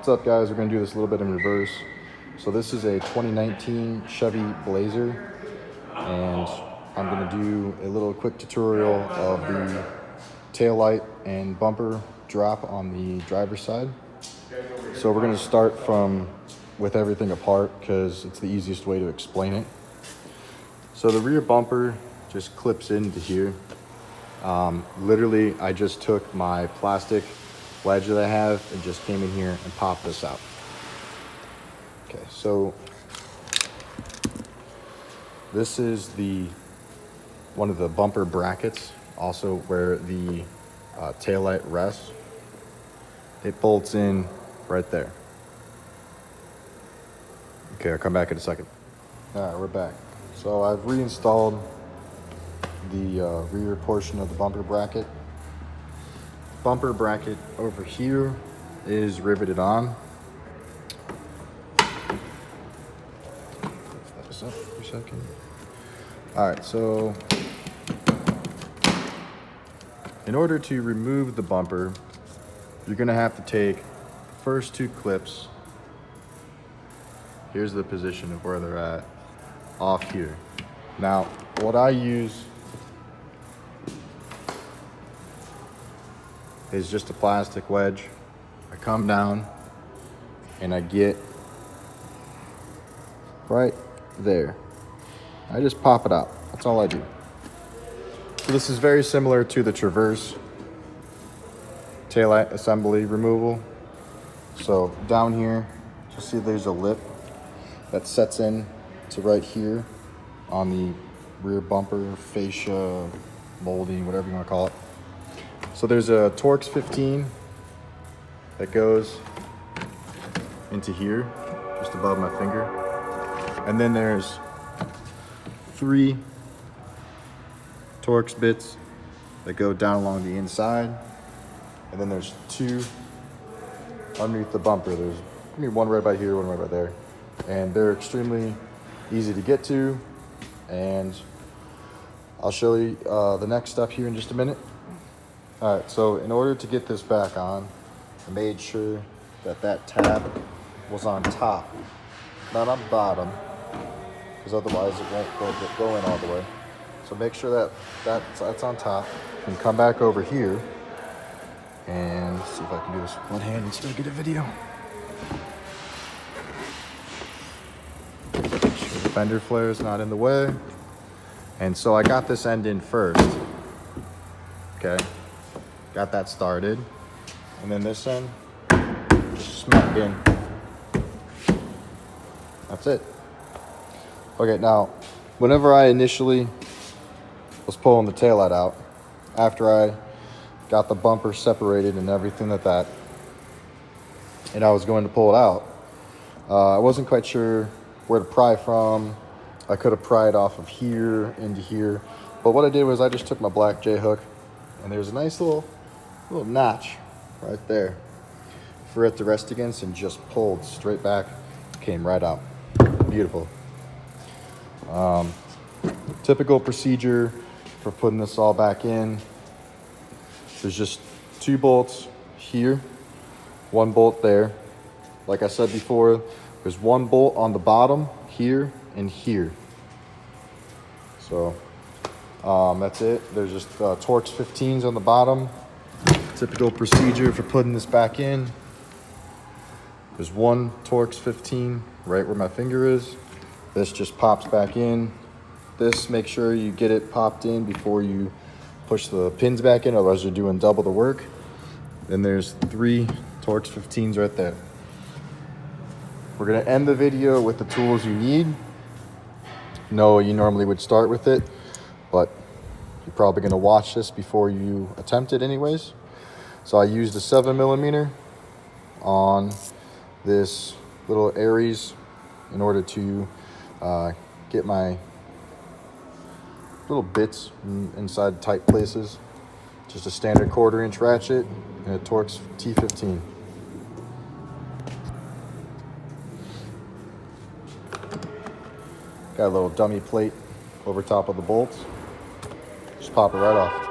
What's up, guys? We're going to do this a little bit in reverse. So this is a 2019 Chevy Blazer, and I'm going to do a little quick tutorial of the taillight and bumper drop on the driver's side. So we're going to start with everything apart because it's the easiest way to explain it. So the rear bumper just clips into here. Literally, I just took my plastic wedge that I have and just came in here and popped this out. Okay, so this is one of the bumper brackets, also where the taillight rests. It bolts in right there. Okay, I'll come back in a second. All right, we're back. So I've reinstalled the rear portion of the bumper bracket. Bumper bracket over here is riveted on. Lift this up for a second. All right, so in order to remove the bumper, you're gonna have to take the first two clips. Here's the position of where they're at, off here. Now, what I use is just a plastic wedge. I come down and I get right there. I just pop it out. That's all I do. So this is very similar to the Traverse taillight assembly removal. So down here, you'll see there's a lip that sets in to right here on the rear bumper, fascia, molding, whatever you want to call it. So there's a Torx 15 that goes into here, just above my finger. And then there's 3 Torx bits that go down along the inside. And then there's 2 underneath the bumper. There's one right by here, one right by there. And they're extremely easy to get to. And I'll show you the next step here in just a minute. All right, so in order to get this back on, I made sure that tab was on top, not on bottom, because otherwise it won't go in all the way. So make sure that's on top, and come back over here, and see if I can do this with one hand and still get a video. Make sure the fender flare is not in the way. And so I got this end in first, okay? Got that started, and then this end just smack in. That's it. Okay, now whenever I initially was pulling the taillight out, after I got the bumper separated and everything like that, and I was going to pull it out, I wasn't quite sure where to pry from. I could have pried off of here into here, but what I did was I just took my black J-hook, and there's a nice little notch right there for it to rest against, and just pulled straight back, came right out. Beautiful. Typical procedure for putting this all back in. There's just 2 bolts here, 1 bolt there. Like I said before, there's 1 bolt on the bottom here and here. So that's it. There's just Torx 15s on the bottom. Typical procedure for putting this back in. There's 1 Torx 15 right where my finger is. This just pops back in. This, make sure you get it popped in before you push the pins back in, otherwise you're doing double the work. Then there's 3 Torx 15s right there. We're gonna end the video with the tools you need. No, you normally would start with it, but you're probably gonna watch this before you attempt it anyways. So I used a 7mm on this little Aries in order to get my little bits inside tight places. Just a standard 1/4-inch ratchet and a Torx T15. Got a little dummy plate over top of the bolts. Just pop it right off.